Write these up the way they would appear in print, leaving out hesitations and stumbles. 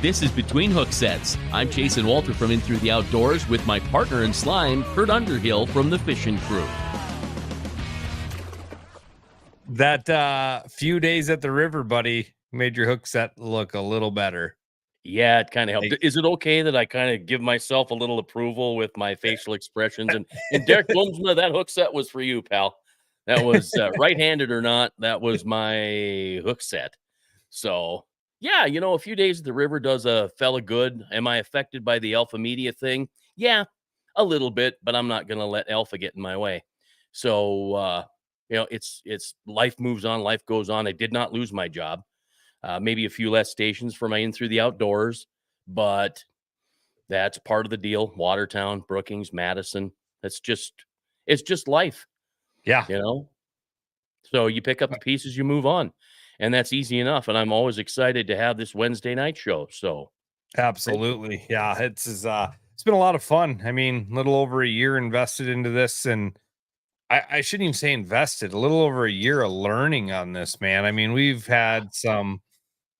This is Between Hooksets. I'm Jason Walter from In Through the Outdoors with my partner in slime, Kurt Underhill from the fishing crew. That few days at the river, buddy, made your hook set look a little better. Yeah, it kind of helped. Is it okay that I kind of give myself a little approval with my facial expressions? And Derek Blumsma, that hook set was for you, pal. That was right-handed or not, that was my hook set. So, yeah, you know, a few days at the river does a fella good. Am I affected by the alpha media thing? Yeah, a little bit, but I'm not going to let alpha get in my way. So, you know, it's life moves on, life goes on. I did not lose my job. Maybe a few less stations for my In Through the Outdoors, but that's part of the deal. Watertown, Brookings, Madison. It's just life. Yeah. You know, so you pick up the pieces, you move on, and that's easy enough. And I'm always excited to have this Wednesday night show. So Absolutely. Yeah. It's been a lot of fun. I mean, a little over a year invested into this, and I shouldn't even say invested, a little over a year of learning on this, man. I mean, we've had some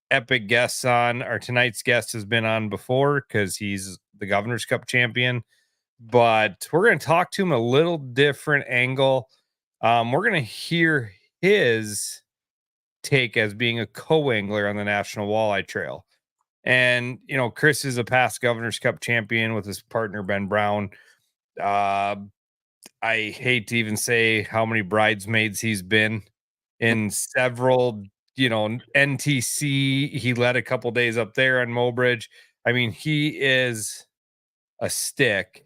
epic guests on. Our tonight's guest has been on before because he's the Governor's Cup champion, but we're going to talk to him a little different angle. We're going to hear his take as being a co-angler on the National Walleye Trail. And, you know, Chris is a past Governor's Cup champion with his partner, Ben Brown. I hate to even say how many bridesmaids he's been in several, you know, NTC. He led a couple days up there on Mobridge. I mean, he is a stick,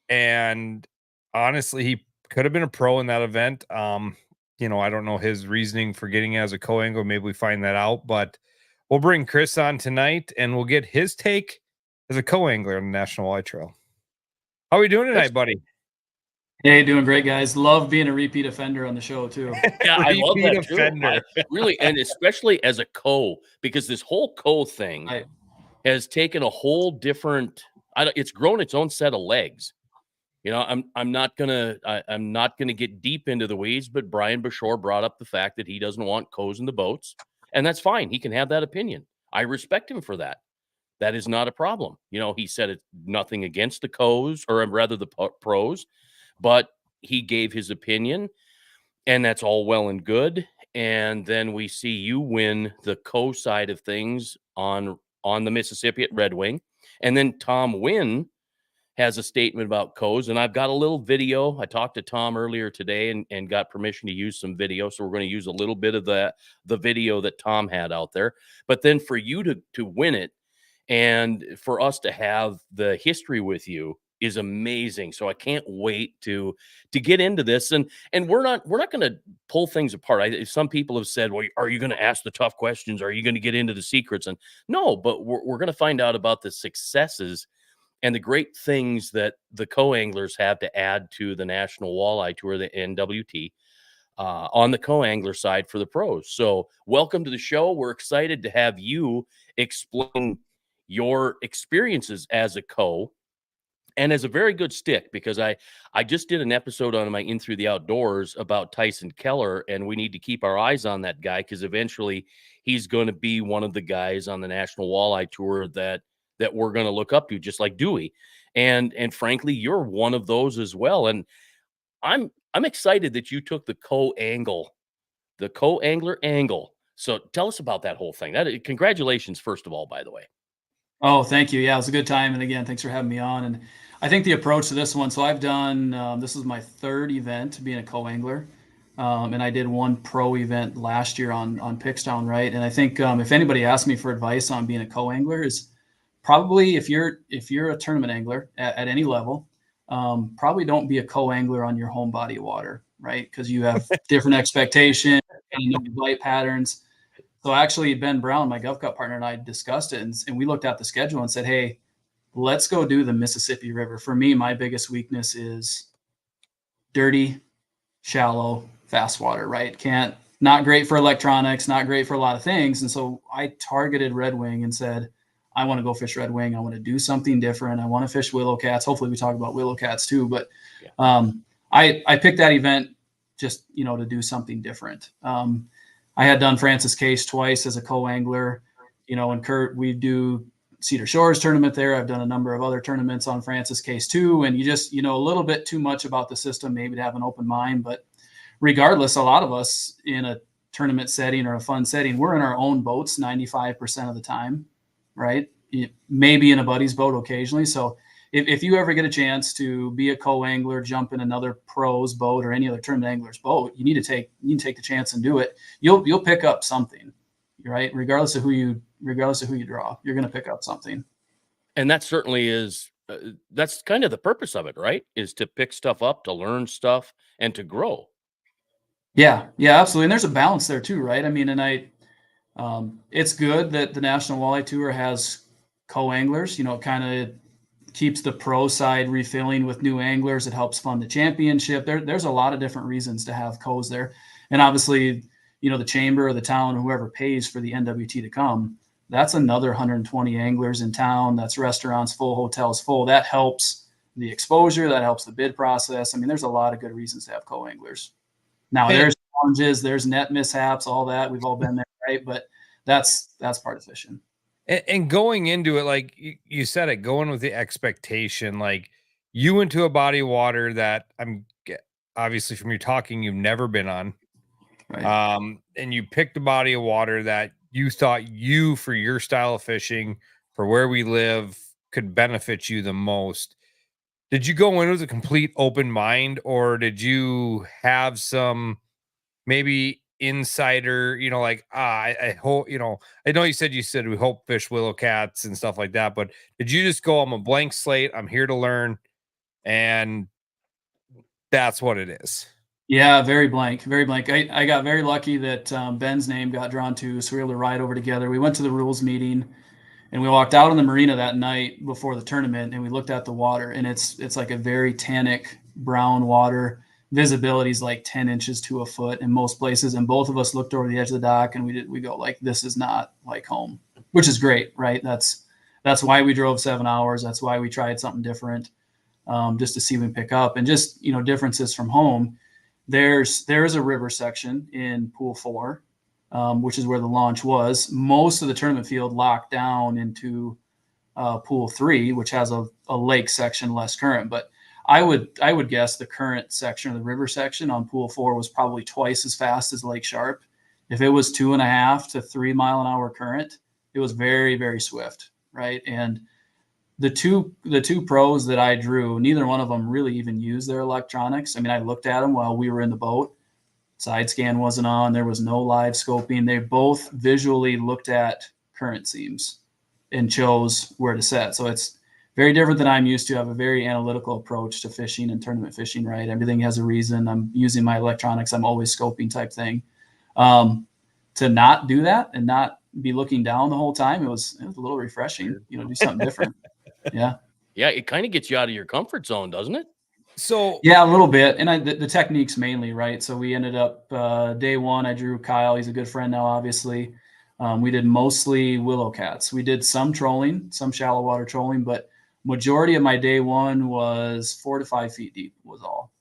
and honestly, he could have been a pro in that event. You know, I don't know his reasoning for getting as a co-angler. Maybe we find that out, but we'll bring Chris on tonight and we'll get his take as a co-angler on the National Walleye Trail. How are we doing tonight, buddy? Hey, doing great, guys. Love being a repeat offender on the show, too. Yeah, I love that, too. Really, and especially as a co, because this whole co thing has taken a whole different, it's grown its own set of legs. You know, I'm not gonna get deep into the weeds, but Brian Bashore brought up the fact that he doesn't want co's in the boats, and that's fine. He can have that opinion. I respect him for that. That is not a problem. You know, he said it's nothing against the co's, or rather the pros, but he gave his opinion, and that's all well and good. And then we see you win the co side of things on the Mississippi at Red Wing, and then Tom Wynn has a statement about co's, and I've got a little video. I talked to Tom earlier today and got permission to use some video, so we're going to use a little bit of the video that Tom had out there. But then for you to win it, and for us to have the history with you is amazing. So I can't wait to get into this. And we're not going to pull things apart. Some people have said, well, are you going to ask the tough questions? Are you going to get into the secrets? And no, but we're going to find out about the successes and the great things that the co-anglers have to add to the National Walleye Tour, the NWT, on the co-angler side for the pros. So welcome to the show. We're excited to have you explain your experiences as a co and as a very good stick, because I just did an episode on my In Through the Outdoors about Tyson Keller, and we need to keep our eyes on that guy because eventually he's going to be one of the guys on the National Walleye Tour that we're going to look up to, just like Dewey. And frankly, you're one of those as well. And I'm excited that you took the co-angler angle. So tell us about that whole thing. Congratulations, first of all, by the way. Oh, thank you. Yeah, it was a good time. And again, thanks for having me on. And I think the approach to this one, so I've done, this is my third event being a co-angler. And I did one pro event last year on Pickstown, right? And I think if anybody asked me for advice on being a co-angler, is probably if you're a tournament angler at any level, probably don't be a co-angler on your home body of water, right? Because you have different expectations and bite patterns. So actually, Ben Brown, my Gov Cup partner, and I discussed it, and we looked at the schedule and said, hey, let's go do the Mississippi River. For me, my biggest weakness is dirty, shallow, fast water, right? Not great for electronics, not great for a lot of things. And so I targeted Red Wing and said, I want to go fish Red Wing. I want to do something different. I want to fish willow cats. Hopefully we talk about willow cats too. But I picked that event just, to do something different. I had done Francis Case twice as a co-angler, and Kurt, we do Cedar Shores tournament there. I've done a number of other tournaments on Francis Case too. And you just, a little bit too much about the system, maybe to have an open mind, but regardless, a lot of us in a tournament setting or a fun setting, we're in our own boats 95% of the time, right? Maybe in a buddy's boat occasionally. So if you ever get a chance to be a co-angler, jump in another pro's boat or any other tournament angler's boat, you need to take the chance and do it. You'll pick up something, right? Regardless of who you draw, you're going to pick up something. And that certainly is, that's kind of the purpose of it, right? Is to pick stuff up, to learn stuff, and to grow. Yeah, absolutely. And there's a balance there too, right? I mean, and it's good that the National Walleye Tour has co-anglers, it kind of keeps the pro side refilling with new anglers. It helps fund the championship. There's a lot of different reasons to have co's there. And obviously, the chamber or the town, or whoever pays for the NWT to come, that's another 120 anglers in town. That's restaurants full, hotels full. That helps the exposure. That helps the bid process. I mean, there's a lot of good reasons to have co-anglers. Now, there's challenges, there's net mishaps, all that. We've all been there, right? But that's part of fishing. And going into it, like you said, it going with the expectation, like you went to a body of water that I'm obviously from your talking, you've never been on. Right. And you picked a body of water that you thought for your style of fishing, for where we live, could benefit you the most. Did you go in with a complete open mind, or did you have some maybe insider, like, I hope, I know you said we hope fish willow cats and stuff like that, but did you just go, I'm a blank slate, I'm here to learn, and that's what it is? Yeah, very blank, very blank. I got very lucky that Ben's name got drawn too, so we were able to ride over together. We went to the rules meeting, and we walked out on the marina that night before the tournament, and we looked at the water, and it's like a very tannic brown water. Visibility is like 10 inches to a foot in most places, and both of us looked over the edge of the dock, and we go like, this is not like home, which is great, right? That's why we drove 7 hours. That's why we tried something different, just to see if we pick up. And just differences from home. There is a river section in Pool 4, which is where the launch was. Most of the tournament field locked down into Pool 3, which has a lake section, less current. But I would guess the current section, or the river section on Pool 4, was probably twice as fast as Lake Sharp. If it was 2.5 to 3 mile an hour current, it was very, very swift, right? And the two pros that I drew, neither one of them really even used their electronics. I mean, I looked at them while we were in the boat. Side scan wasn't on. There was no live scoping. They both visually looked at current seams and chose where to set. So it's very different than I'm used to. I have a very analytical approach to fishing and tournament fishing, right? Everything has a reason. I'm using my electronics. I'm always scoping type thing. To not do that and not be looking down the whole time, it was a little refreshing, do something different. Yeah. Yeah. It kind of gets you out of your comfort zone, doesn't it? So yeah, a little bit. And the techniques mainly, right? So we ended up day one, I drew Kyle. He's a good friend now, obviously. We did mostly willow cats. We did some trolling, some shallow water trolling, but majority of my day one was 4 to 5 feet deep was all.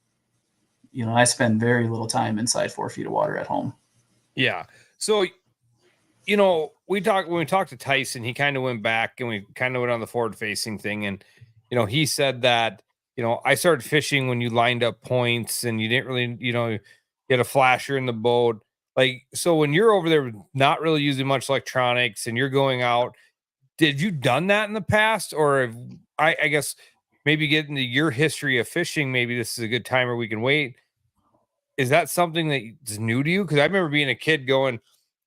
I spend very little time inside 4 feet of water at home. Yeah. So, when we talked to Tyson, he kind of went back and we kind of went on the forward facing thing. And, he said that, I started fishing when you lined up points and you didn't really, you had a flasher in the boat. Like, so when you're over there not really using much electronics and you're going out, did you done that in the past? Or I guess maybe get into your history of fishing, maybe this is a good time where we can wait. Is that something that's new to you? Because I remember being a kid going,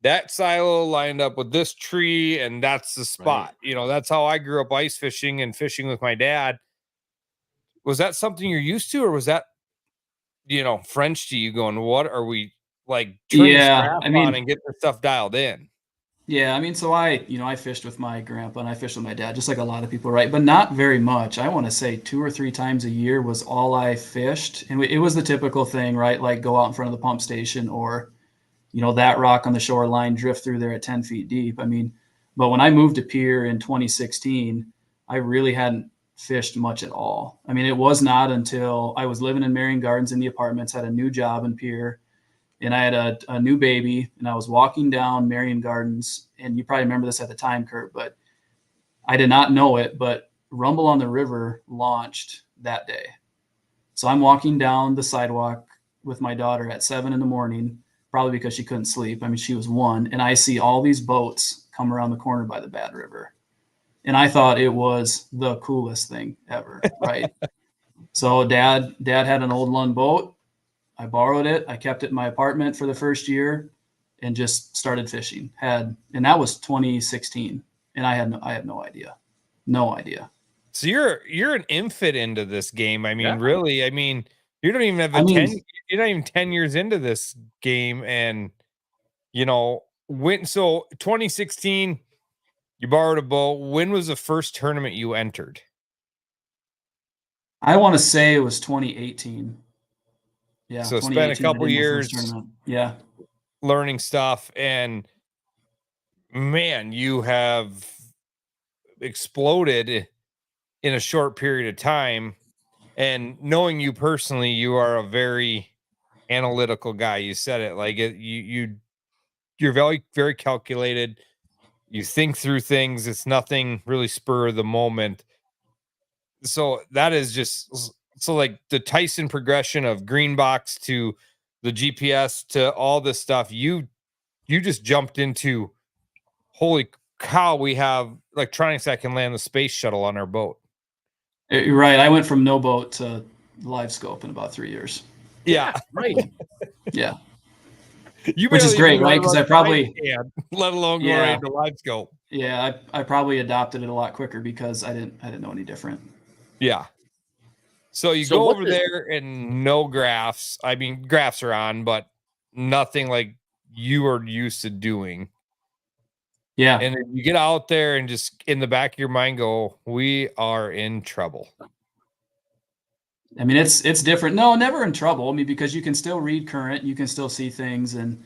that silo lined up with this tree and that's the spot. Right. That's how I grew up ice fishing and fishing with my dad. Was that something you're used to, or was that, French to you going, what are we like turning the strap on and get the stuff dialed in? Yeah. I mean, so I fished with my grandpa and I fished with my dad, just like a lot of people, right? But not very much. I want to say 2 or 3 times a year was all I fished. And it was the typical thing, right? Like go out in front of the pump station or, that rock on the shoreline, drift through there at 10 feet deep. I mean, but when I moved to Pier in 2016, I really hadn't fished much at all. I mean, it was not until I was living in Marion Gardens in the apartments, had a new job in Pierre, and I had a new baby, and I was walking down Marion Gardens, and you probably remember this at the time, Kurt, but I did not know it, but Rumble on the River launched that day. So I'm walking down the sidewalk with my daughter at 7 a.m, probably because she couldn't sleep. I mean, she was 1, and I see all these boats come around the corner by the Bad River. And I thought it was the coolest thing ever, right? So dad had an old Lund boat. I borrowed it. I kept it in my apartment for the first year and just started fishing. And that was 2016. And I had no idea. No idea. So you're an infant into this game. I mean, really, I mean, you don't even have you're not even 10 years into this game. And so 2016, you borrowed a boat. When was the first tournament you entered? I want to say it was 2018. Yeah. So spent a couple years learning stuff, and man, you have exploded in a short period of time. And knowing you personally, you are a very analytical guy. You said it like you're very, very calculated. You think through things. It's nothing really spur of the moment. So that is just like the Tyson progression of green box to the GPS to all this stuff. You just jumped into, holy cow, we have electronics that can land the space shuttle on our boat. You're right. I went from no boat to live scope in about 3 years. Yeah. Right. Yeah. Which is great, right? Because I probably, let alone go right into live scope. Yeah, I probably adopted it a lot quicker because I didn't know any different. Yeah. So you go over there and no graphs. I mean, graphs are on, but nothing like you are used to doing. Yeah. And then you get out there and just in the back of your mind go, we are in trouble. I mean, it's different. No, never in trouble. I mean, because you can still read current, you can still see things, and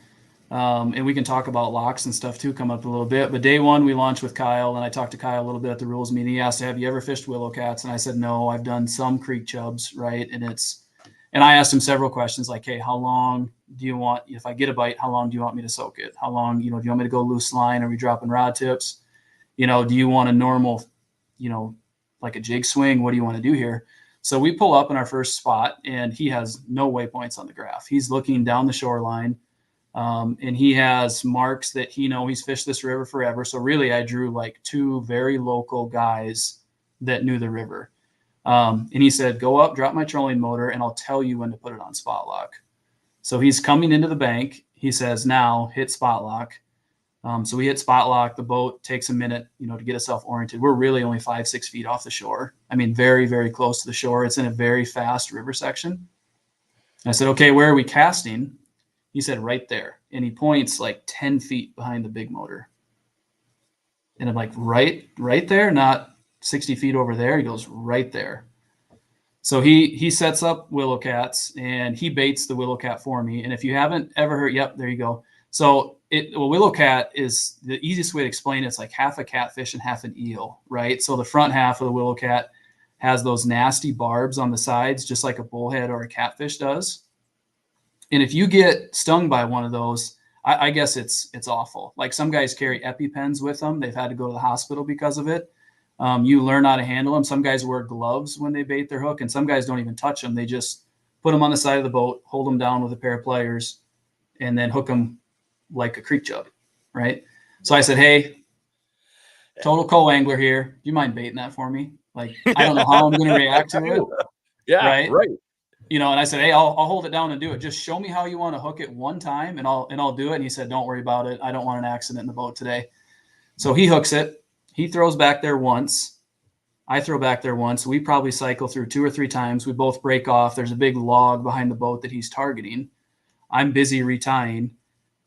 we can talk about locks and stuff too, come up a little bit. But day one, we launched with Kyle, and I talked to Kyle a little bit at the rules meeting. He asked, have you ever fished willow cats? And I said, no, I've done some creek chubs, right? And I asked him several questions like, hey, how long do you want, if I get a bite, how long do you want me to soak it? How long, do you want me to go loose line? Are we dropping rod tips? Do you want a normal, like a jig swing? What do you want to do here? So we pull up in our first spot, and he has no waypoints on the graph. He's looking down the shoreline, and he has marks that he's fished this river forever. So really, I drew like 2 very local guys that knew the river. And he said, go up, drop my trolling motor, and I'll tell you when to put it on spot lock. So he's coming into the bank. He says, now hit spot lock. So we hit spot lock. The boat takes a minute, to get itself oriented. We're really only 5-6 feet off the shore. I mean, very, very close to the shore. It's in a very fast river section. And I said, okay, where are we casting? He said, right there. And he points like 10 feet behind the big motor. And I'm like, right there, not 60 feet over there. He goes, right there. So he sets up willow cats, and he baits the willow cat for me. And if you haven't ever heard, yep, there you go. So willow cat is the easiest way to explain it. It's like half a catfish and half an eel, right? So the front half of the willow cat has those nasty barbs on the sides, just like a bullhead or a catfish does. And if you get stung by one of those, I guess it's awful. Like some guys carry EpiPens with them. They've had to go to the hospital because of it. You learn how to handle them. Some guys wear gloves when they bait their hook, and some guys don't even touch them. They just put them on the side of the boat, hold them down with a pair of pliers, and then hook them like a creek chub, right? So I said, hey, total co-angler here. Do you mind baiting that for me? Like, I don't know how I'm going to react to it. Yeah, right. And I said, hey, I'll hold it down and do it. Just show me how you want to hook it one time, and I'll do it. And he said, don't worry about it. I don't want an accident in the boat today. So he hooks it. He throws back there once. I throw back there once. We probably cycle through 2 or 3 times. We both break off. There's a big log behind the boat that he's targeting. I'm busy retying.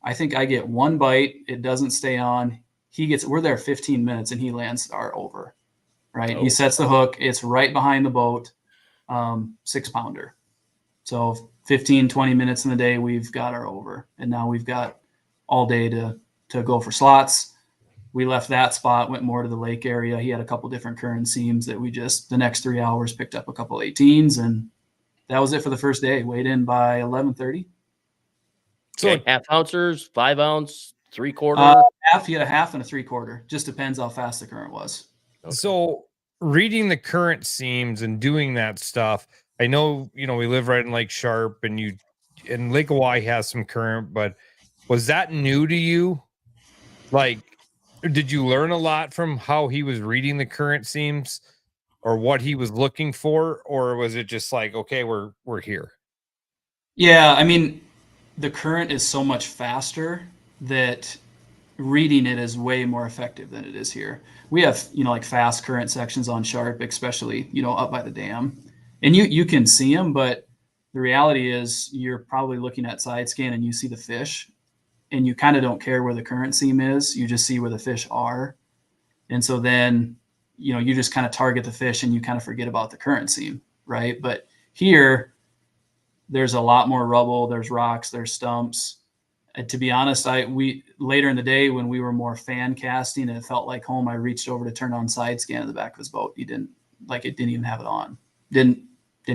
I think I get 1 bite. It doesn't stay on. We're there 15 minutes, and he lands our over, right? Oh. He sets the hook. It's right behind the boat, 6-pounder. So 15, 20 minutes in the day, we've got our over. And now we've got all day to go for slots. we left that spot, went more to the lake area. He had a couple different current seams that we just, the next 3 hours, picked up a couple 18s, and that was it for the first day. Weighed in by 11:30. So okay. Half ouncers, 5 ounce, 3/4. Half. He had a half and a 3/4. Just depends how fast the current was. Okay. So reading the current seams and doing that stuff, I know, we live right in Lake Sharp, and Lake Walleye has some current, but was that new to you? Like, did you learn a lot from how he was reading the current seams or what he was looking for? Or was it just like, okay, we're here? Yeah. I mean, the current is so much faster that reading it is way more effective than it is here. We have, like fast current sections on Sharp, especially, up by the dam, and you can see them, but the reality is you're probably looking at side scan and you see the fish, and you kind of don't care where the current seam is. You just see where the fish are. And so then, you just kind of target the fish and you kind of forget about the current seam, right? But here, there's a lot more rubble, there's rocks, there's stumps. And to be honest, we later in the day when we were more fan casting and it felt like home, I reached over to turn on side scan in the back of his boat. He didn't even have it on. Didn't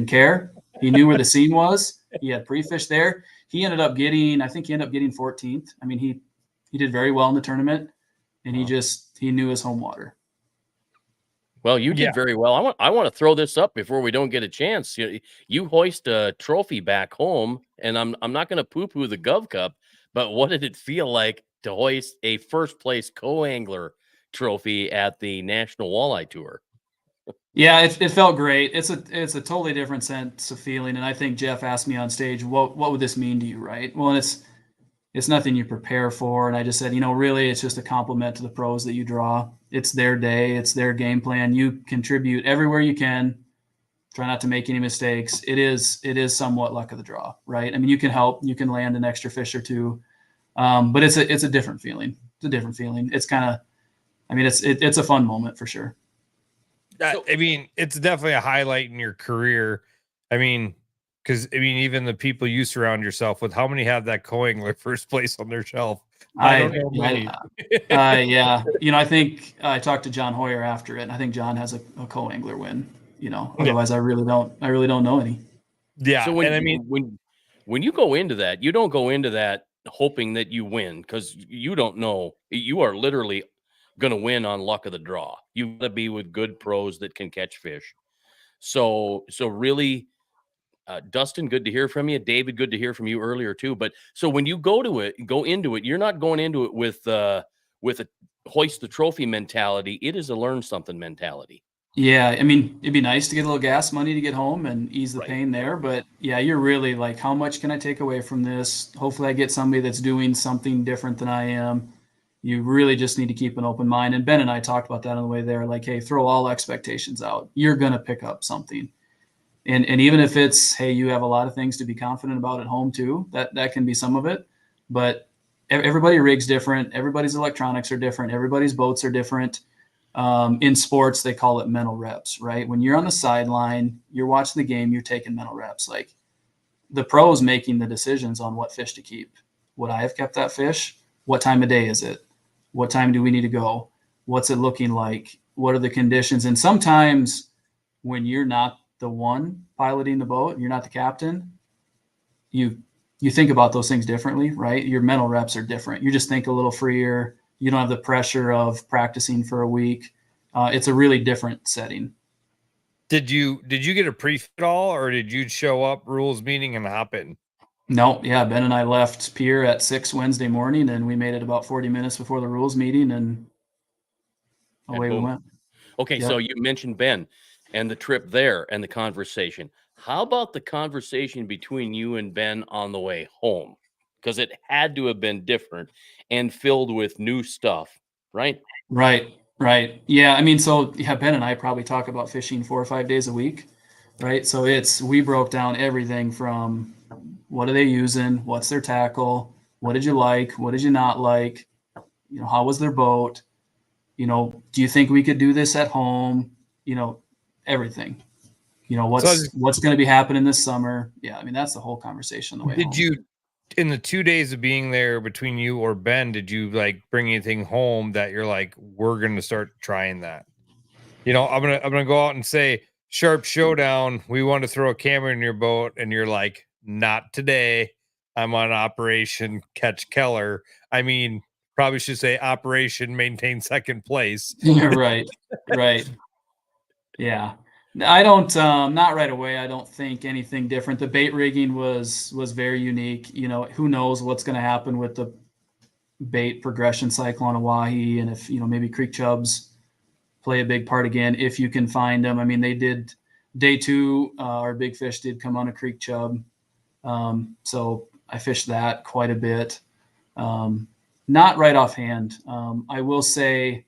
care. He knew where the seam was. He had pre-fish there. He ended up getting 14th. I mean, he did very well in the tournament, and he knew his home water. Well, you did very well. I want to throw this up before we don't get a chance. You hoist a trophy back home, and I'm not going to poo-poo the Gov Cup, but what did it feel like to hoist a first place co-angler trophy at the National Walleye Tour? Yeah, it felt great. It's a totally different sense of feeling. And I think Jeff asked me on stage, what would this mean to you, right? Well, it's nothing you prepare for. And I just said, really, it's just a compliment to the pros that you draw. It's their day. It's their game plan. You contribute everywhere you can. Try not to make any mistakes. It is somewhat luck of the draw, right? I mean, you can help. You can land an extra fish or two. But it's a different feeling. It's a different feeling. It's kind of, it's a fun moment for sure. It's definitely a highlight in your career. Because even the people you surround yourself with, how many have that co-angler first place on their shelf? I don't know many. Yeah. I think I talked to John Hoyer after it, and I think John has a co-angler win. Otherwise I really don't know any. Yeah. So when you go into that, you don't go into that hoping that you win, because you don't know. You are literally going to win on luck of the draw. You've got to be with good pros that can catch fish. So really, Dustin, good to hear from you. David, good to hear from you earlier too. But so when you go into it, you're not going into it with a hoist the trophy mentality. It is a learn something mentality. Yeah, it'd be nice to get a little gas money to get home and ease the pain there. But yeah, you're really like, how much can I take away from this? Hopefully I get somebody that's doing something different than I am. You really just need to keep an open mind. And Ben and I talked about that on the way there. Like, hey, throw all expectations out. You're going to pick up something. And even if it's, hey, you have a lot of things to be confident about at home too, that can be some of it. But everybody rigs different. Everybody's electronics are different. Everybody's boats are different. In sports, they call it mental reps, right? When you're on the sideline, you're watching the game, you're taking mental reps. Like the pros making the decisions on what fish to keep. Would I have kept that fish? What time of day is it? What time do we need to go? What's it looking like? What are the conditions? And sometimes when you're not the one piloting the boat, you're not the captain, you think about those things differently, right? Your mental reps are different. You just think a little freer. You don't have the pressure of practicing for a week. It's a really different setting. Did you get a pre-fit at all, or did you show up rules meeting and hop in? No, yeah. Ben and I left pier at 6 Wednesday morning, and we made it about 40 minutes before the rules meeting, and away we went. Okay, yep. So you mentioned Ben and the trip there and the conversation. How about the conversation between you and Ben on the way home? Because it had to have been different and filled with new stuff, right? Right. Yeah, Ben and I probably talk about fishing 4 or 5 days a week, right? So we broke down everything from what are they using, what's their tackle, what did you like, what did you not like, how was their boat, do you think we could do this at home, everything, what's going to be happening this summer. Yeah, that's the whole conversation on the way home. in the 2 days of being there between you or Ben, did you like bring anything home that you're like, we're going to start trying that? You know, I'm gonna go out and say, Sharp Showdown, we want to throw a camera in your boat, and you're like, not today. I'm on Operation Catch Keller. I mean, probably should say Operation Maintain Second Place. Right. Right. Yeah. I don't not right away. I don't think anything different. The bait rigging was very unique. You know, who knows what's going to happen with the bait progression cycle on Hawaii, and if, you know, maybe creek chubs play a big part again if you can find them. I mean, they did day 2. Our big fish did come on a creek chub, so I fished that quite a bit. Not right offhand. I will say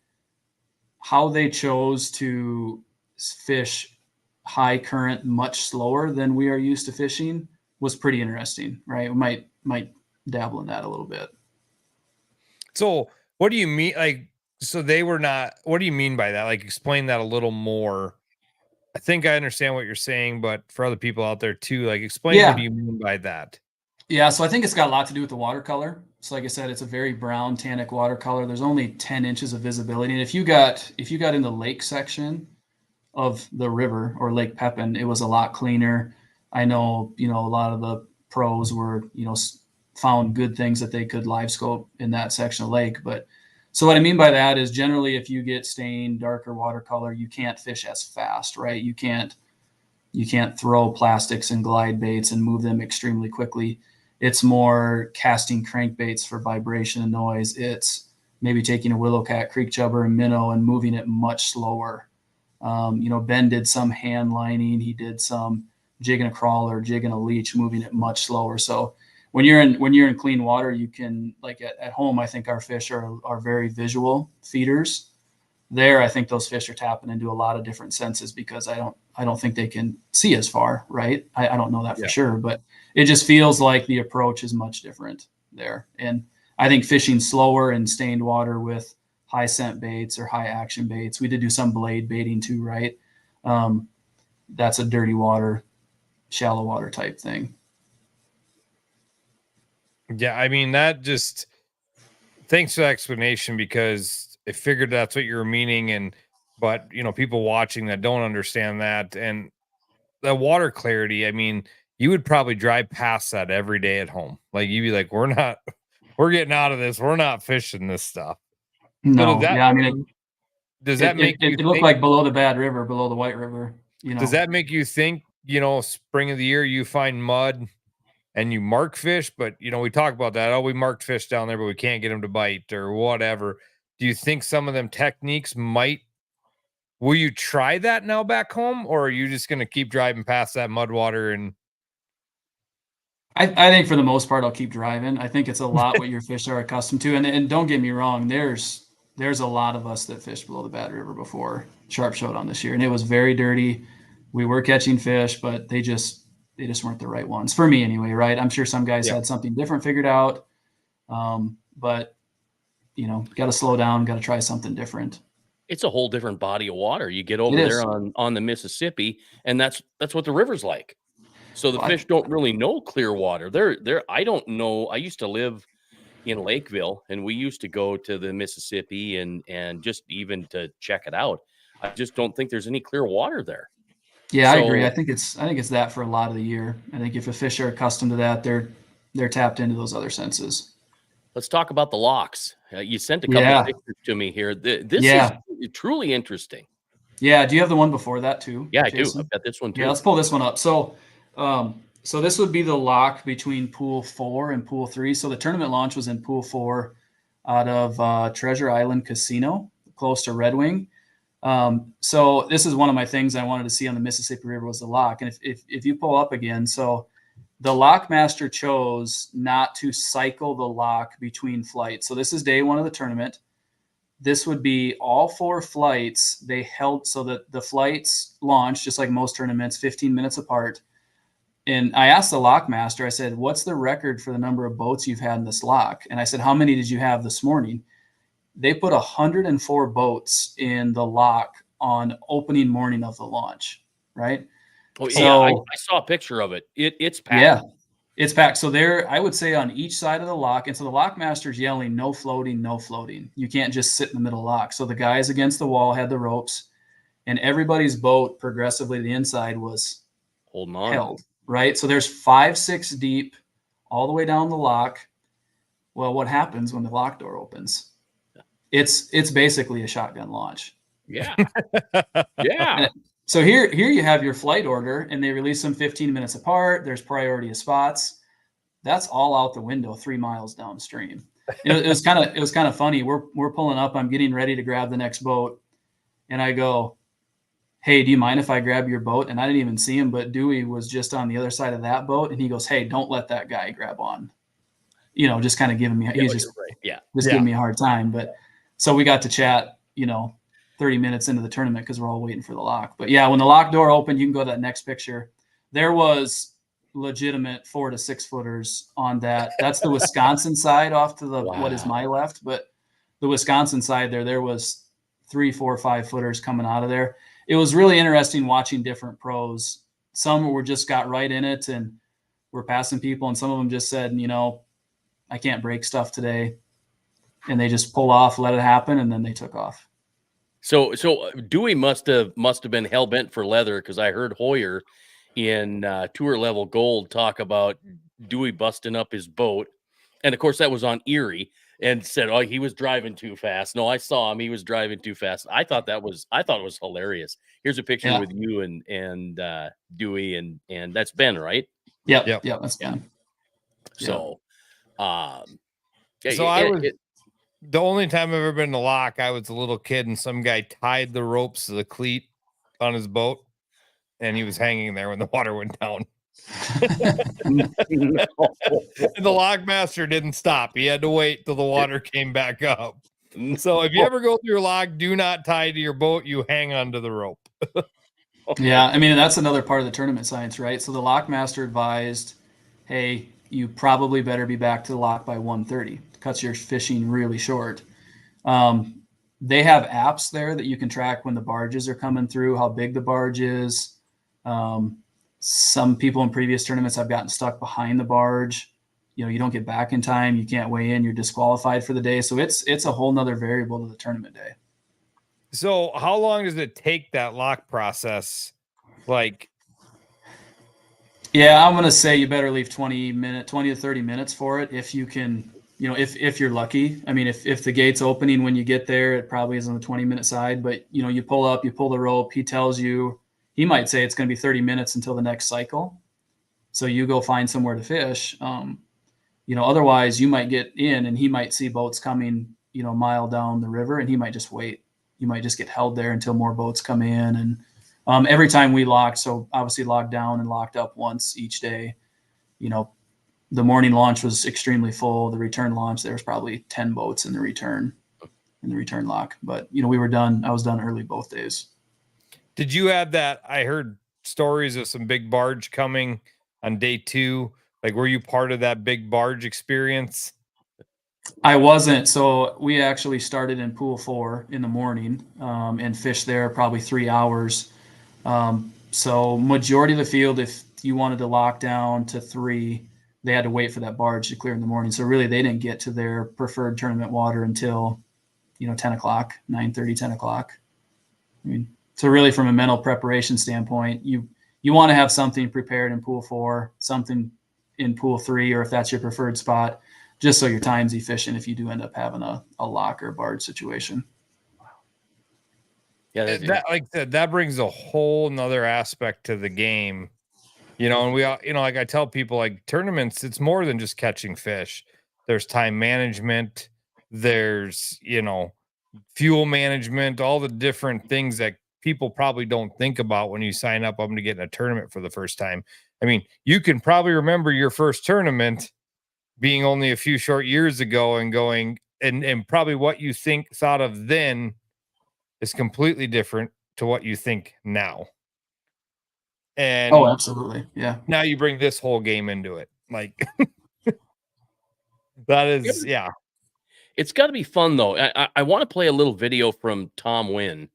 how they chose to fish high current much slower than we are used to fishing was pretty interesting, right? We might dabble in that a little bit. So what do you mean? Like, so they were not, what do you mean by that? Like, explain that a little more. I think I understand what you're saying, but for other people out there too, like, explain what do you mean by that? Yeah, so I think it's got a lot to do with the watercolor. So like I said, it's a very brown tannic watercolor. There's only 10 inches of visibility. And if you got in the lake section of the river or Lake Pepin, it was a lot cleaner. I know, you know, a lot of the pros were, you know, found good things that they could live scope in that section of lake. But so what I mean by that is generally if you get stained darker watercolor, you can't fish as fast, right? You can't throw plastics and glide baits and move them extremely quickly. It's more casting crankbaits for vibration and noise. It's maybe taking a willowcat, creek chubber, and minnow and moving it much slower. You know, Ben did some hand lining. He did some jigging a crawler, jigging a leech, moving it much slower. So when you're in clean water, you can, like at home, I think our fish are very visual feeders. There, I think those fish are tapping into a lot of different senses because I don't think they can see as far, right? I don't know that for sure, but it just feels like the approach is much different there. And I think fishing slower in stained water with high scent baits or high action baits. We did do some blade baiting too, right? That's a dirty water, shallow water type thing. Yeah, I mean, that just, thanks for the explanation, because I figured that's what you were meaning. But you know, people watching that don't understand that, and the water clarity, I mean, you would probably drive past that every day at home. Like, you'd be like, we're getting out of this. We're not fishing this stuff. No, yeah, I mean, does that make you it looked like below the Bad River, below the White River, you know? Does that make you think, you know, spring of the year, you find mud and you mark fish, but you know, we talk about that. Oh, we marked fish down there, but we can't get them to bite or whatever. Do you think some of them techniques will you try that now back home, or are you just going to keep driving past that mud water? And I think for the most part, I'll keep driving. I think it's a lot what your fish are accustomed to. And don't get me wrong, there's a lot of us that fished below the Bad River before Sharp Showdown this year, and it was very dirty. We were catching fish, but they just weren't the right ones for me anyway, right? I'm sure some guys had something different figured out, but you know, got to slow down, got to try something different. It's a whole different body of water. You get over there on the Mississippi, and that's what the river's like. So the fish don't really know clear water. I don't know. I used to live in Lakeville, and we used to go to the Mississippi and just even to check it out. I just don't think there's any clear water there. Yeah, I agree. I think it's that for a lot of the year. I think if the fish are accustomed to that, they're tapped into those other senses. Let's talk about the locks. You sent a couple of pictures to me here. This is truly interesting. Yeah. Do you have the one before that too? Yeah, Jason? I do. I've got this one too. Yeah, let's pull this one up. So this would be the lock between Pool 4 and Pool 3. So the tournament launch was in Pool 4 out of Treasure Island Casino, close to Red Wing. So this is one of my things I wanted to see on the Mississippi River was the lock. And if you pull up again, so the lock master chose not to cycle the lock between flights. So this is day 1 of the tournament. This would be all 4 flights. They held so that the flights launched just like most tournaments, 15 minutes apart. And I asked the lock master, I said, what's the record for the number of boats you've had in this lock? And I said, how many did you have this morning? They put 104 boats in the lock on opening morning of the launch, right? Oh, yeah, I saw a picture of it. It's packed. Yeah. It's packed. So there, I would say on each side of the lock, and so the lock master's yelling, no floating, no floating. You can't just sit in the middle lock. So the guys against the wall had the ropes, and everybody's boat progressively to the inside was holding on, held, right? So there's 5, 6 deep all the way down the lock. Well, what happens when the lock door opens? It's basically a shotgun launch. Yeah. Yeah. So here you have your flight order, and they release them 15 minutes apart. There's priority of spots. That's all out the window 3 miles downstream. It was kind of funny. We're pulling up. I'm getting ready to grab the next boat, and I go, "Hey, do you mind if I grab your boat?" And I didn't even see him, but Dewey was just on the other side of that boat, and he goes, "Hey, don't let that guy grab on." Just kind of giving me. He's just giving me a hard time. But so we got to chat. 30 minutes into the tournament because we're all waiting for the lock. But yeah, when the lock door opened, you can go to that next picture. There was legitimate 4 to 6 footers on that. That's the Wisconsin side off to the what is my left, but the Wisconsin side there was 3, 4, 5 footers coming out of there. It was really interesting watching different pros. Some were just got right in it and were passing people, and some of them just said, I can't break stuff today, and they just pull off, let it happen, and then they took off. So Dewey must have been hell bent for leather, because I heard Hoyer in Tour Level Gold talk about Dewey busting up his boat, and of course that was on Erie, and said, "Oh, he was driving too fast." No, I saw him; he was driving too fast. I thought it was hilarious. Here's a picture with you and Dewey, and that's Ben, right? Yep, that's Ben. So, the only time I've ever been in the lock, I was a little kid and some guy tied the ropes to the cleat on his boat and he was hanging there when the water went down. And the lock master didn't stop. He had to wait till the water came back up. So if you ever go through your lock, do not tie to your boat. You hang onto the rope. Yeah, I mean, that's another part of the tournament science, right? So the lock master advised, hey, you probably better be back to the lock by 1:30. Cuts your fishing really short. They have apps there that you can track when the barges are coming through, how big the barge is. Some people in previous tournaments have gotten stuck behind the barge. You don't get back in time. You can't weigh in. You're disqualified for the day. So it's a whole nother variable to the tournament day. So how long does it take that lock process? Yeah, I'm going to say you better leave 20 to 30 minutes for it if you can, if you're lucky. I mean, if the gate's opening when you get there, it probably is on the 20-minute side, but you pull up, you pull the rope, he tells you, he might say it's going to be 30 minutes until the next cycle. So you go find somewhere to fish. Otherwise you might get in and he might see boats coming, a mile down the river, and he might just wait. You might just get held there until more boats come in. And every time we locked, so obviously locked down and locked up once each day, the morning launch was extremely full. The return launch, there was probably 10 boats in the return lock. But, we were done. I was done early both days. Did you have that? I heard stories of some big barge coming on day 2. Were you part of that big barge experience? I wasn't. So we actually started in pool 4 in the morning and fished there probably 3 hours. So majority of the field, if you wanted to lock down to 3, they had to wait for that barge to clear in the morning. So really they didn't get to their preferred tournament water until, 10 o'clock, 9:30, 10 o'clock. I mean, so really from a mental preparation standpoint, you want to have something prepared in pool 4, something in pool 3, or if that's your preferred spot, just so your time's efficient if you do end up having a lock or barge situation. Yeah, like I said, that brings a whole nother aspect to the game, and we all, like I tell people, tournaments, it's more than just catching fish. There's time management, there's, fuel management, all the different things that people probably don't think about when you sign up to get in a tournament for the first time. I mean, you can probably remember your first tournament being only a few short years ago and going, and probably what you thought of then is completely different to what you think now. And absolutely. Yeah. Now you bring this whole game into it. That is, yeah. It's got to be fun though. I want to play a little video from Tom Wynn.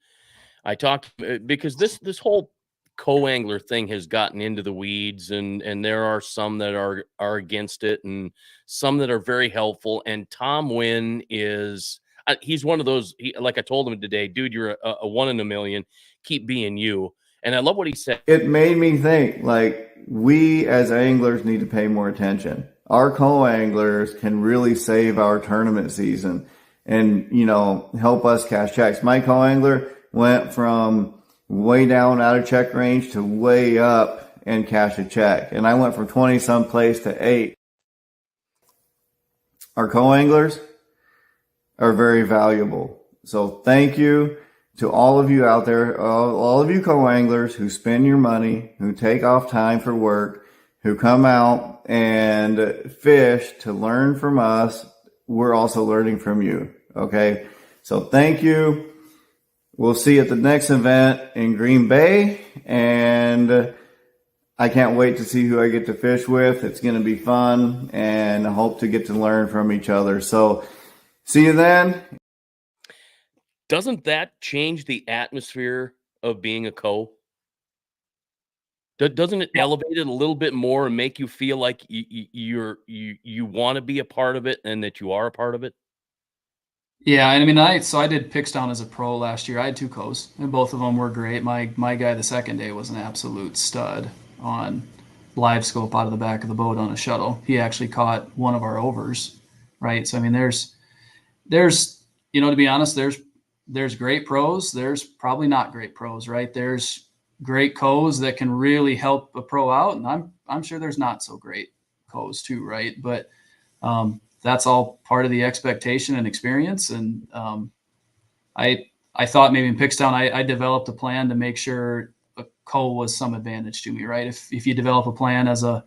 I talked because this whole co-angler thing has gotten into the weeds, and there are some that are against it, and some that are very helpful. And Tom Wynn is he's one of those. Like I told him today, dude, you're a one in a million. Keep being you. And I love what he said. It made me think, like, we as anglers need to pay more attention. Our co-anglers can really save our tournament season and, you know, help us cash checks. My co-angler went from way down out of check range to way up and cash a check. And I went from 20 someplace to 8. Our co-anglers are very valuable. So thank you to all of you out there, all of you co-anglers who spend your money, who take off time for work, who come out and fish to learn from us. We're also learning from you. Okay. So thank you. We'll see you at the next event in Green Bay. And I can't wait to see who I get to fish with. It's going to be fun, and I hope to get to learn from each other. So see you then. Doesn't that change the atmosphere of being a co? Doesn't it elevate it a little bit more and make you feel like you want to be a part of it and that you are a part of it? Yeah, and I mean, I did Pickstown as a pro last year. I had 2 co's, and both of them were great. My guy the second day was an absolute stud on live scope out of the back of the boat on a shuttle. He actually caught one of our overs, right? So I mean, there's you know, to be honest, there's great pros. There's probably not great pros, right? There's great co's that can really help a pro out, and I'm sure there's not so great co's too, right? But that's all part of the expectation and experience. And I thought maybe in Pickstown I developed a plan to make sure a co was some advantage to me, right? If you develop a plan as a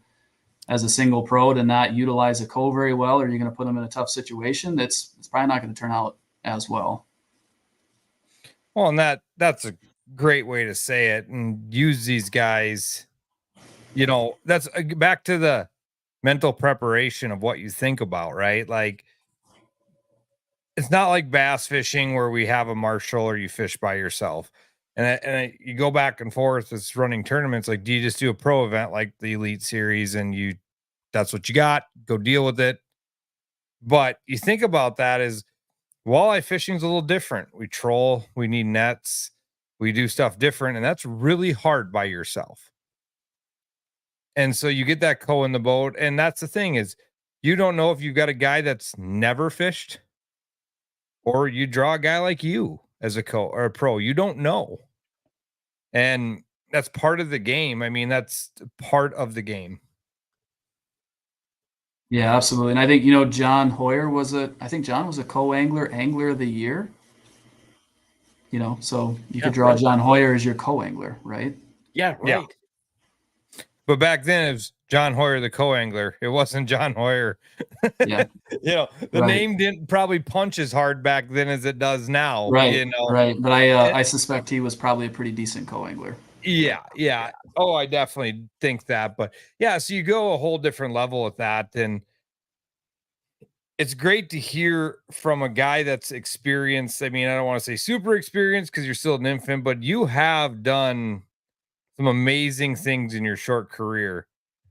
single pro to not utilize a co very well, or you're going to put them in a tough situation, it's probably not going to turn out as well. Well, and that's a great way to say it, and use these guys, you know, that's back to the mental preparation of what you think about, right? Like, it's not like bass fishing where we have a marshal or you fish by yourself. And you go back and forth. It's running tournaments. Like, do you just do a pro event like the Elite Series and that's what you got, go deal with it? But you think about that as walleye fishing is a little different. We troll, we need nets, we do stuff different, and that's really hard by yourself. And so you get that co in the boat, and that's the thing is you don't know if you've got a guy that's never fished, or you draw a guy like you as a co or a pro. You don't know. And that's part of the game. I mean, that's part of the game. Yeah, absolutely. And I think, you know, John Hoyer I think John was a co-angler, angler of the year. You know, so you could draw John Hoyer as your co-angler, right? Yeah, right. Yeah. But back then it was John Hoyer, the co-angler. It wasn't John Hoyer. Yeah. You know, the name didn't probably punch as hard back then as it does now. Right. You know? Right. But I suspect he was probably a pretty decent co-angler. Yeah. Oh, I definitely think that. But yeah, so you go a whole different level with that. And it's great to hear from a guy that's experienced. I mean, I don't want to say super experienced because you're still an infant, but you have done some amazing things in your short career.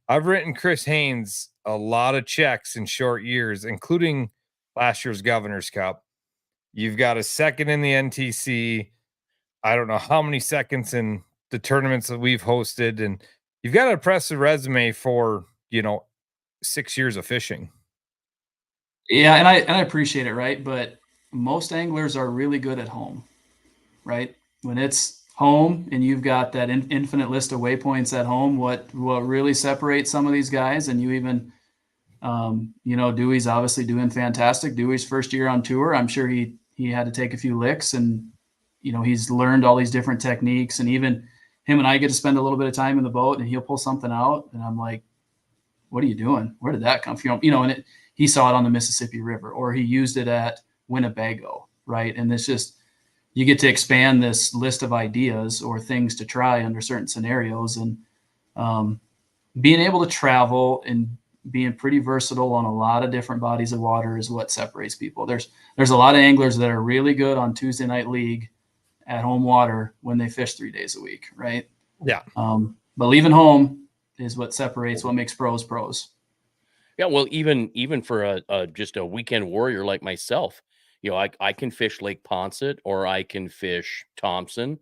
I've written Chris Haines a lot of checks in short years, including last year's Governor's Cup. You've got a second in the NTC. I don't know how many seconds in the tournaments that we've hosted, and you've got an impressive resume for, 6 years of fishing. Yeah, and I appreciate it, right? But most anglers are really good at home, right? When it's home and you've got that infinite list of waypoints at home, what really separates some of these guys, and you even, Dewey's obviously doing fantastic. Dewey's first year on tour, I'm sure he had to take a few licks, and he's learned all these different techniques, and even him and I get to spend a little bit of time in the boat, and he'll pull something out, and I'm like, what are you doing? Where did that come from? And he saw it on the Mississippi River, or he used it at Winnebago, right? And it's just, you get to expand this list of ideas or things to try under certain scenarios, and being able to travel and being pretty versatile on a lot of different bodies of water is what separates people. There's a lot of anglers that are really good on Tuesday night league at home water when they fish 3 days a week, right? Yeah. But leaving home is what separates, what makes pros pros. Yeah, well, even for a just a weekend warrior like myself, I can fish Lake Poncet, or I can fish Thompson,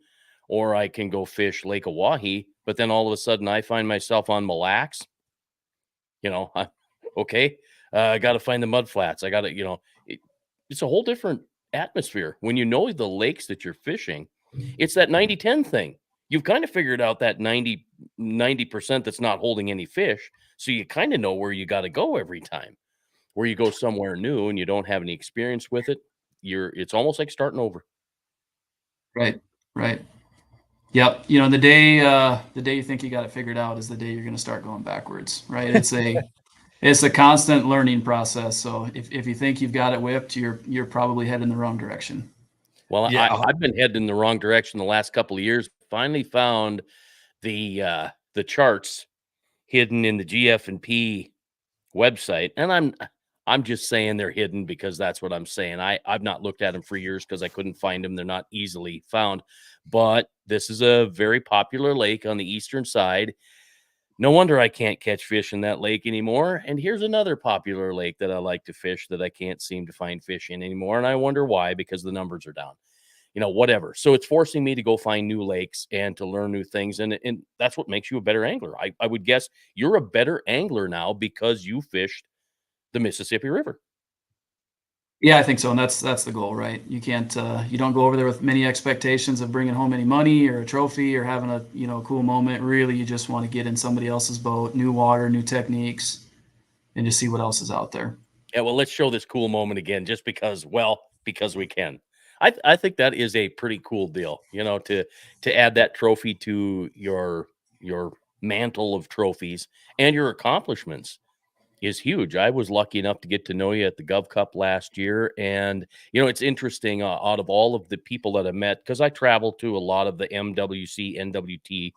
or I can go fish Lake Oahe, but then all of a sudden I find myself on Mille Lacs. Okay, I got to find the mud flats. I got to, it's a whole different atmosphere when you know the lakes that you're fishing. It's that 90-10 thing. You've kind of figured out that 90% that's not holding any fish. So you kind of know where you got to go every time. Where you go somewhere new and you don't have any experience with it, it's almost like starting over. Right. Right. Yep. You know, the day you think you got it figured out is the day you're going to start going backwards, right? It's a constant learning process. So if you think you've got it whipped, you're probably heading the wrong direction. Well, Yeah. I've been heading in the wrong direction the last couple of years. Finally found the charts hidden in the GF&P website, and I'm just saying they're hidden because that's what I'm saying. I've not looked at them for years because I couldn't find them. They're not easily found. But this is a very popular lake on the eastern side. No wonder I can't catch fish in that lake anymore. And here's another popular lake that I like to fish that I can't seem to find fish in anymore. And I wonder why, because the numbers are down. Whatever. So it's forcing me to go find new lakes and to learn new things. And that's what makes you a better angler. I would guess you're a better angler now because you fished the Mississippi River. Yeah, I think so. And that's the goal, right? You can't, you don't go over there with many expectations of bringing home any money or a trophy or having a cool moment. Really, you just want to get in somebody else's boat, new water, new techniques, and just see what else is out there. Yeah, well, let's show this cool moment again, just because we can. I think that is a pretty cool deal, to add that trophy to your mantle of trophies, and your accomplishments is huge. I was lucky enough to get to know you at the Gov Cup last year, and it's interesting, out of all of the people that I met, because I traveled to a lot of the MWC, NWT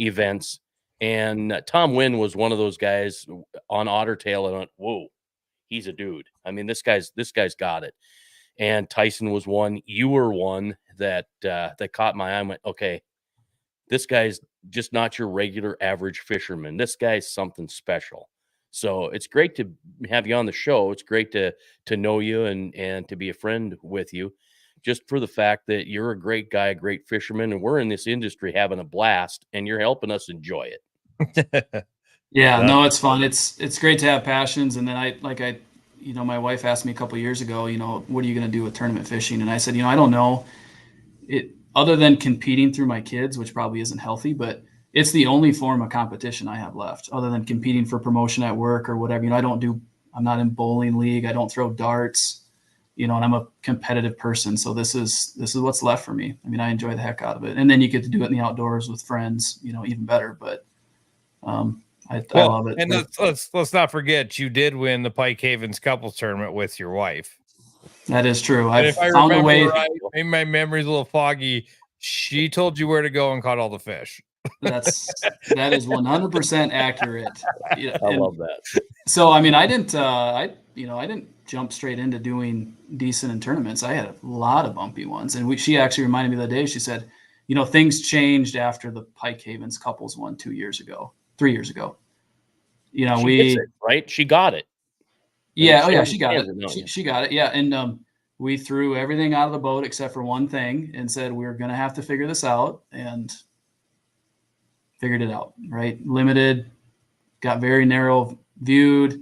events, and Tom Wynn was one of those guys on Ottertail. I went, whoa, he's a dude. I mean, this guy's got it. And Tyson was one. You were one that caught my eye. I went, okay, this guy's just not your regular average fisherman. This guy's something special. So it's great to have you on the show. It's great to know you and to be a friend with you, just for the fact that you're a great guy, a great fisherman, and we're in this industry having a blast, and you're helping us enjoy it. Yeah, no, it's fun. It's great to have passions. And then my wife asked me a couple of years ago, what are you going to do with tournament fishing? And I said, I don't know. Other than competing through my kids, which probably isn't healthy, but it's the only form of competition I have left, other than competing for promotion at work or whatever. I'm not in bowling league. I don't throw darts, and I'm a competitive person. So this is what's left for me. I mean, I enjoy the heck out of it. And then you get to do it in the outdoors with friends, even better. But I love it. And let's not forget, you did win the Pike Havens couples tournament with your wife. That is true. And if I found a way. Right, maybe my memory's a little foggy. She told you where to go and caught all the fish. That is 100% accurate. I love that. So, I mean, I didn't jump straight into doing decent in tournaments. I had a lot of bumpy ones, and she actually reminded me the other day. She said, things changed after the Pike Havens couples won 3 years ago. She gets it, right? She got it. Yeah. She got it. She got it. Yeah. And we threw everything out of the boat except for one thing and said, we're going to have to figure this out, and figured it out, right? Limited, got very narrow viewed,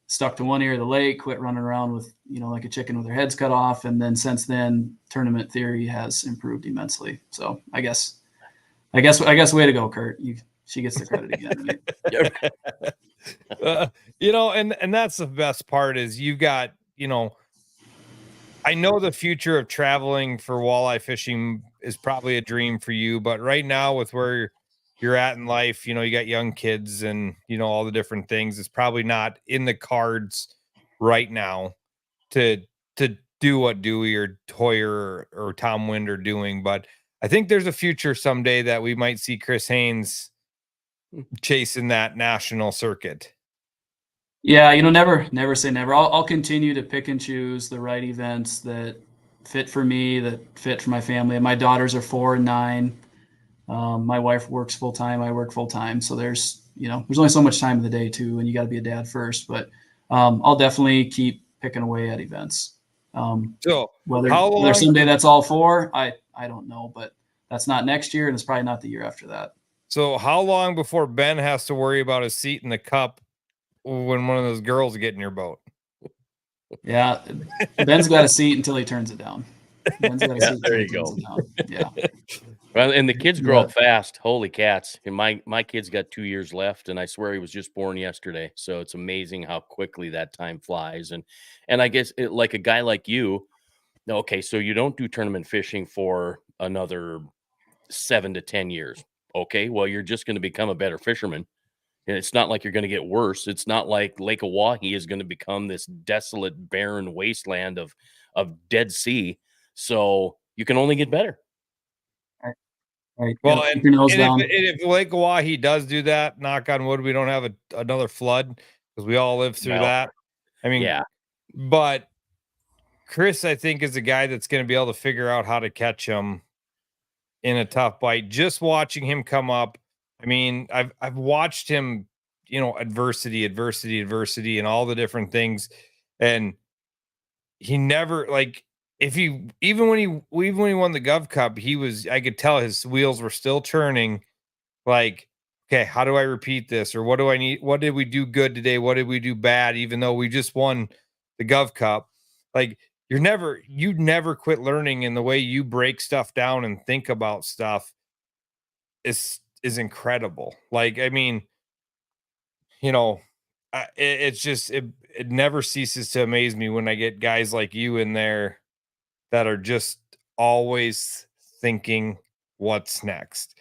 stuck to one ear of the lake, quit running around with, like a chicken with her heads cut off. And then since then, tournament theory has improved immensely. So I guess way to go, Kurt. She gets the credit again. And that's the best part is you got, I know the future of traveling for walleye fishing is probably a dream for you, but right now with where you're at in life, you got young kids and, all the different things, it's probably not in the cards right now to do what Dewey or Hoyer or Tom Wind are doing. But I think there's a future someday that we might see Chris Haines chasing that national circuit. Yeah, never say never. I'll continue to pick and choose the right events that fit for me, that fit for my family. My daughters are 4 and 9. My wife works full time. I work full time. So there's only so much time in the day too, and you got to be a dad first. But I'll definitely keep picking away at events. So whether someday that's all four, I don't know, but that's not next year, and it's probably not the year after that. So how long before Ben has to worry about his seat in the cup when one of those girls get in your boat? Yeah, Ben's got a seat until he turns it down. Ben's got a seat there you go. Yeah. Well, and the kids grow up fast. Holy cats! And my kid's got 2 years left, and I swear he was just born yesterday. So it's amazing how quickly that time flies. And I guess like a guy like you, okay, so you don't do tournament fishing for another 7 to 10 years. Okay, well, you're just going to become a better fisherman. And it's not like you're going to get worse. It's not like Lake Oahe is going to become this desolate, barren wasteland of Dead Sea. So you can only get better. Right. Well, and if Lake Oahe does do that, knock on wood, we don't have another flood because we all lived through that. I mean, yeah. But Chris, I think, is a guy that's going to be able to figure out how to catch him in a tough bite. Just watching him come up. I mean, I've watched him, adversity, and all the different things, and he never even when he won the Gov Cup, I could tell his wheels were still turning. Like, okay, how do I repeat this, or what do I need? What did we do good today? What did we do bad? Even though we just won the Gov Cup, like you never quit learning, and the way you break stuff down and think about stuff is incredible. Like, I mean, it's just it never ceases to amaze me when I get guys like you in there that are just always thinking what's next.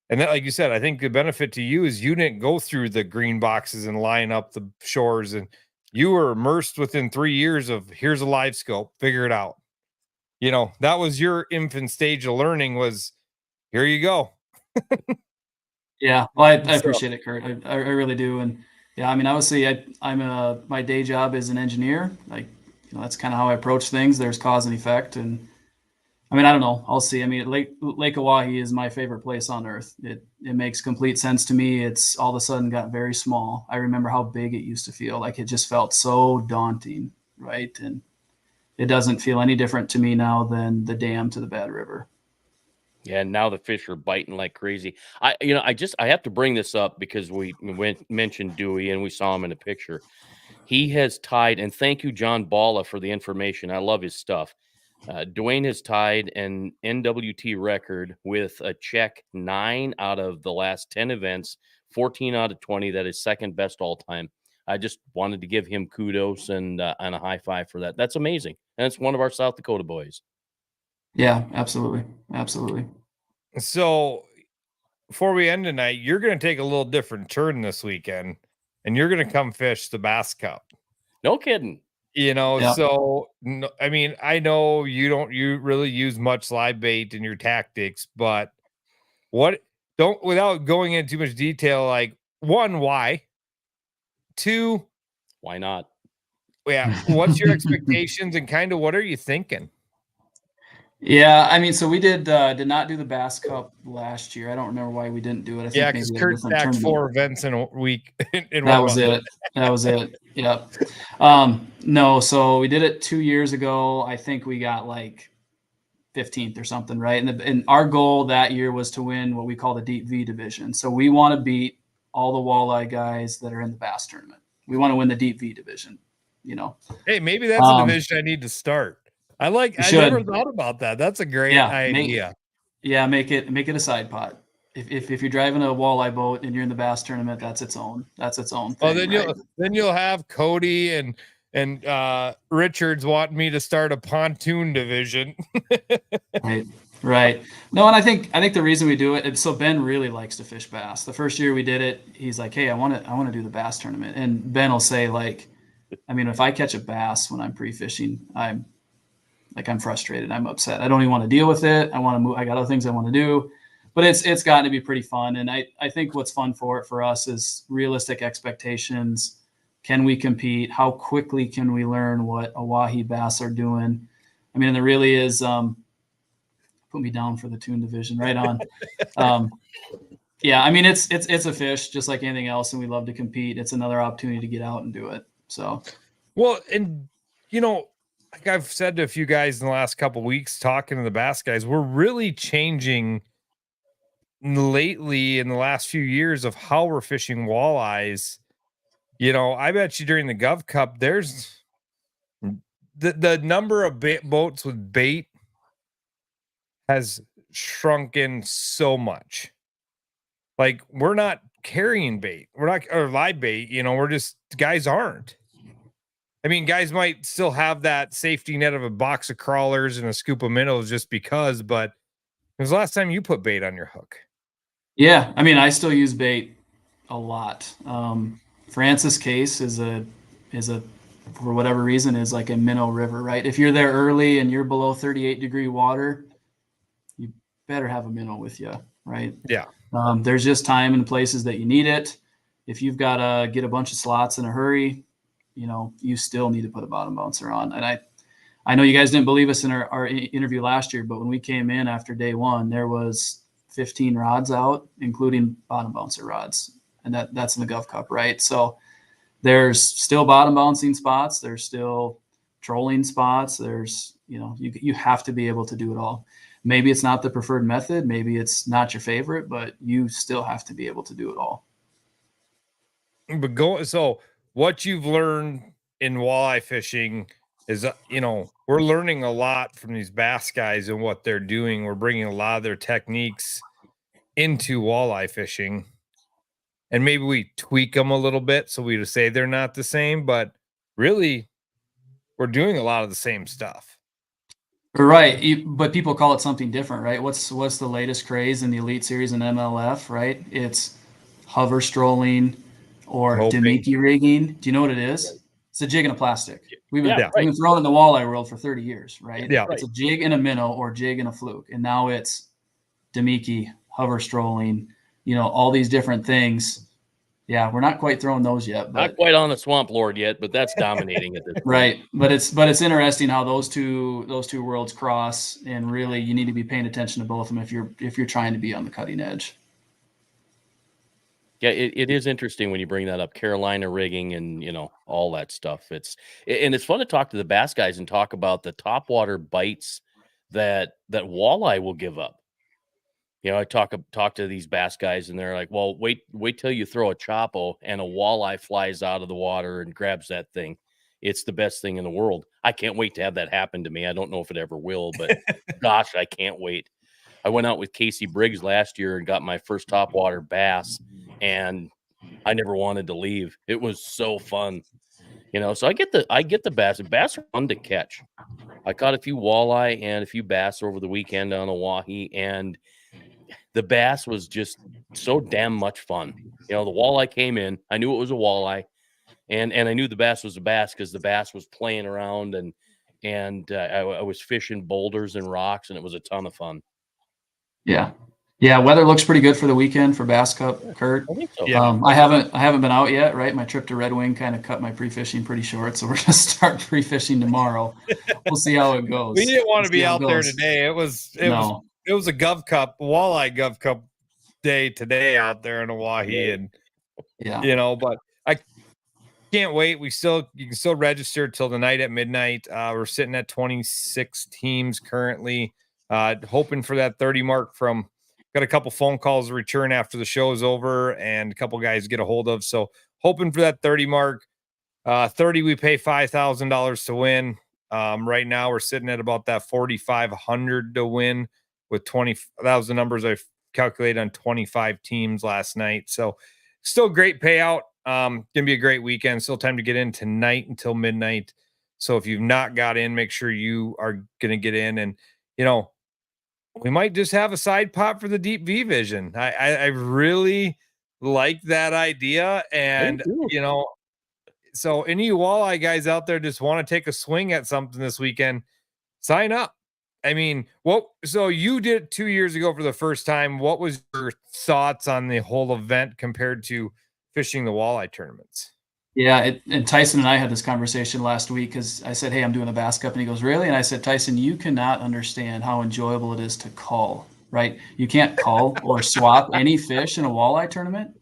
And that, like you said, I think the benefit to you is you didn't go through the green boxes and line up the shores, and you were immersed within 3 years of here's a live scope, figure it out. That was your infant stage of learning, was here you go. Yeah, well, I appreciate it, Kurt. I really do. And yeah, I mean, obviously my day job is an engineer. Like, that's kind of how I approach things. There's cause and effect. And I mean, I don't know. I'll see. I mean, Lake Oahe is my favorite place on earth. It makes complete sense to me. It's all of a sudden got very small. I remember how big it used to feel. Like, it just felt so daunting, right? And it doesn't feel any different to me now than the dam to the Bad River. Yeah, and now the fish are biting like crazy. I have to bring this up because we mentioned Dewey and we saw him in a picture. He has tied, and thank you, John Balla, for the information. I love his stuff. Dwayne has tied an NWT record with a check 9 out of the last 10 events, 14 out of 20. That is second best all time. I just wanted to give him kudos and a high five for that. That's amazing. And it's one of our South Dakota boys. Yeah, absolutely. Absolutely. So before we end tonight, you're going to take a little different turn this weekend, and you're going to come fish the Bass Cup. No kidding. So no, I mean, I know you really use much live bait in your tactics, but without going into too much detail, like, 1, why? 2, why not? Yeah. What's your expectations, and kind of what are you thinking? Yeah, I mean, so we did not do the Bass Cup last year. I don't remember why we didn't do it. I think because Kurt stacked 4 events in a week. That was it. Yeah. No, so we did it 2 years ago. I think we got like 15th or something, right? And our goal that year was to win what we call the Deep V division. So we want to beat all the walleye guys that are in the bass tournament. We want to win the Deep V division. Hey, maybe that's a division I need to start. I never thought about that. That's a great idea. Make it a side pot. If you're driving a walleye boat and you're in the bass tournament, that's its own thing. Oh, then you'll have Cody and Richards wanting me to start a pontoon division. Right. No, and I think the reason we do it, so Ben really likes to fish bass. The first year we did it, he's like, "Hey, I want to do the bass tournament." And Ben will say, like, I mean, if I catch a bass when I'm pre-fishing, I'm frustrated. I'm upset. I don't even want to deal with it. I want to move. I got other things I want to do, but it's gotten to be pretty fun. And I think what's fun for us is realistic expectations. Can we compete? How quickly can we learn what Oahe bass are doing? I mean, and there really is put me down for the tune division. Right on. Yeah, I mean, it's a fish just like anything else, and we love to compete. It's another opportunity to get out and do it. So, well, and like I've said to a few guys in the last couple of weeks, talking to the bass guys, we're really changing lately in the last few years of how we're fishing walleyes. I bet you during the Gov Cup, there's the number of boats with bait has shrunken so much. Like, we're not carrying bait. We're not, or live bait, we're just, guys aren't. I mean, guys might still have that safety net of a box of crawlers and a scoop of minnows just because, but when was the last time you put bait on your hook? Yeah, I mean, I still use bait a lot. Francis Case is a for whatever reason is like a minnow river, right? If you're there early and you're below 38-degree water, you better have a minnow with you, right? Yeah. There's just time and places that you need it. If you've got to get a bunch of slots in a hurry, you still need to put a bottom bouncer on. And I know you guys didn't believe us in our interview last year, but when we came in after day one, there was 15 rods out, including bottom bouncer rods. And that's in the Gov Cup, right? So there's still bottom bouncing spots. There's still trolling spots. There's, you have to be able to do it all. Maybe it's not the preferred method. Maybe it's not your favorite, but you still have to be able to do it all. But so what you've learned in walleye fishing is, we're learning a lot from these bass guys and what they're doing. We're bringing a lot of their techniques into walleye fishing, and maybe we tweak them a little bit so we say they're not the same, but really we're doing a lot of the same stuff. Right. But people call it something different, right? What's the latest craze in the Elite Series and MLF, right? It's hover strolling or Demiki rigging. Do you know what it is? It's a jig and a plastic. We've been throwing in the walleye world for 30 years, right? Yeah. It's a jig and a minnow or jig and a fluke. And now it's Demiki, hover strolling, all these different things. Yeah, we're not quite throwing those yet. But, not quite on the Swamp Lord yet, but that's dominating at this point. Right. But it's interesting how those two worlds cross, and really you need to be paying attention to both of them if you're trying to be on the cutting edge. Yeah, it is interesting when you bring that up, Carolina rigging and all that stuff. It's fun to talk to the bass guys and talk about the topwater bites that walleye will give up. I talk to these bass guys and they're like, well, wait till you throw a chopo and a walleye flies out of the water and grabs that thing. It's the best thing in the world. I can't wait to have that happen to me. I don't know if it ever will, but gosh, I can't wait. I went out with Casey Briggs last year and got my first topwater bass, and I never wanted to leave. It was so fun. So I get the bass, and bass are fun to catch. I caught a few walleye and a few bass over the weekend on Oahe, and the bass was just so damn much fun. The walleye came in. I knew it was a walleye, and I knew the bass was a bass because the bass was playing around, and I was fishing boulders and rocks, and it was a ton of fun. Yeah. Yeah, weather looks pretty good for the weekend for Bass Cup, Kurt. I think so. Yeah. I haven't been out yet, right? My trip to Red Wing kind of cut my pre-fishing pretty short, so we're gonna start pre-fishing tomorrow. We'll see how it goes. We didn't want to be out there today. It was a Gov Cup, walleye Gov Cup day today out there in Hawaii, and but I can't wait. You can still register till the night at midnight. We're sitting at 26 teams currently, hoping for that 30 mark. Got a couple phone calls to return after the show is over, and a couple guys get a hold of. So hoping for that 30 mark. 30, we pay $5,000 to win. Right now we're sitting at about that 4,500 to win with 20,000 numbers I calculated on 25 teams last night. So still great payout. Gonna be a great weekend. Still time to get in tonight until midnight. So if you've not got in, make sure you are gonna get in. And we might just have a side pot for the Deep V Vision. I really like that idea. And, so any walleye guys out there just want to take a swing at something this weekend, sign up. I mean, so you did it 2 years ago for the first time. What was your thoughts on the whole event compared to fishing the walleye tournaments? Yeah, and Tyson and I had this conversation last week because I said, "Hey, I'm doing a bass cup," and he goes, "Really?" And I said, "Tyson, you cannot understand how enjoyable it is to cull. Right? You can't cull or swap any fish in a walleye tournament.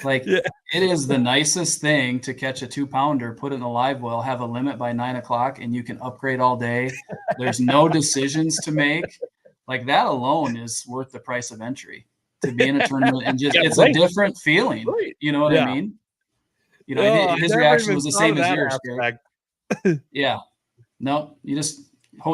Like Yeah. it is the nicest thing to catch a 2-pounder, put it in a live well, have a limit by 9 o'clock, and you can upgrade all day. There's no decisions to make. Like that alone is worth the price of entry to be in a tournament and just Yeah, it's right. a different feeling. Right. You know what I Yeah. mean? You know, Oh, I his never reaction even was the thought of same as that yours, Greg. aspect. Yeah. No, you just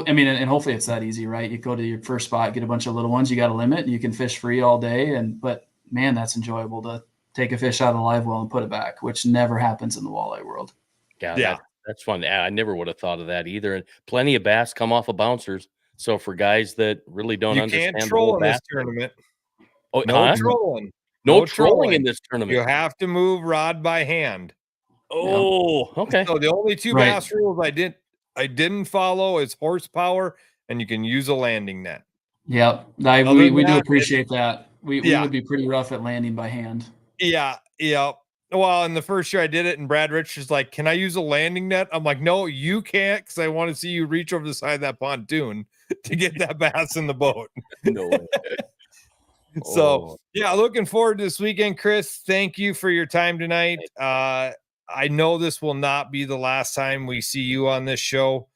I mean, and hopefully it's that easy, right? You go to your first spot, get a bunch of little ones, you got a limit, and you can fish free all day. But man, that's enjoyable to take a fish out of the live well and put it back, which never happens in the walleye world. Yeah, that's fun. I never would have thought of that either. And plenty of bass come off of bouncers. So for guys that really don't You understand can't the whole troll in this bass thing- tournament. Oh, No huh? trolling. No trolling in this You tournament. have to move rod by hand. Oh, okay. So the only two Right. bass rules I didn't follow is horsepower, and you can use a landing net. Yep. Other We than do that, appreciate that. We Yeah. would be pretty rough at landing by hand. Yeah. Well, in the first year I did it, and Brad Rich is like, "Can I use a landing net?" I'm like, "No, you can't, because I want to see you reach over the side of that pontoon to get that bass in the boat." No way. So Oh, yeah, looking forward to this weekend, Chris. Thank you for your time tonight. I know this will not be the last time we see you on this show.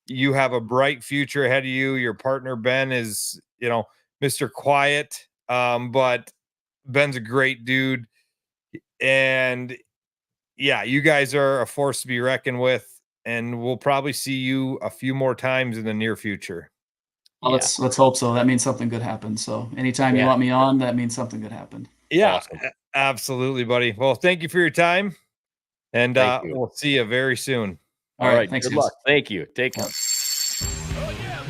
You have a bright future ahead of you. Your partner Ben is, Mr. Quiet, but Ben's a great dude, and yeah, you guys are a force to be reckoned with, and we'll probably see you a few more times in the near future. Well, Yeah. let's hope so. That means something good happened. So anytime you Yeah. want me on, that means something good happened. Yeah, Awesome. absolutely, buddy. Well, thank you for your time, and Thank you. we'll see you very soon. All right. Thanks, Good guys. luck. Thank you. Take care. Yeah. Oh, yeah.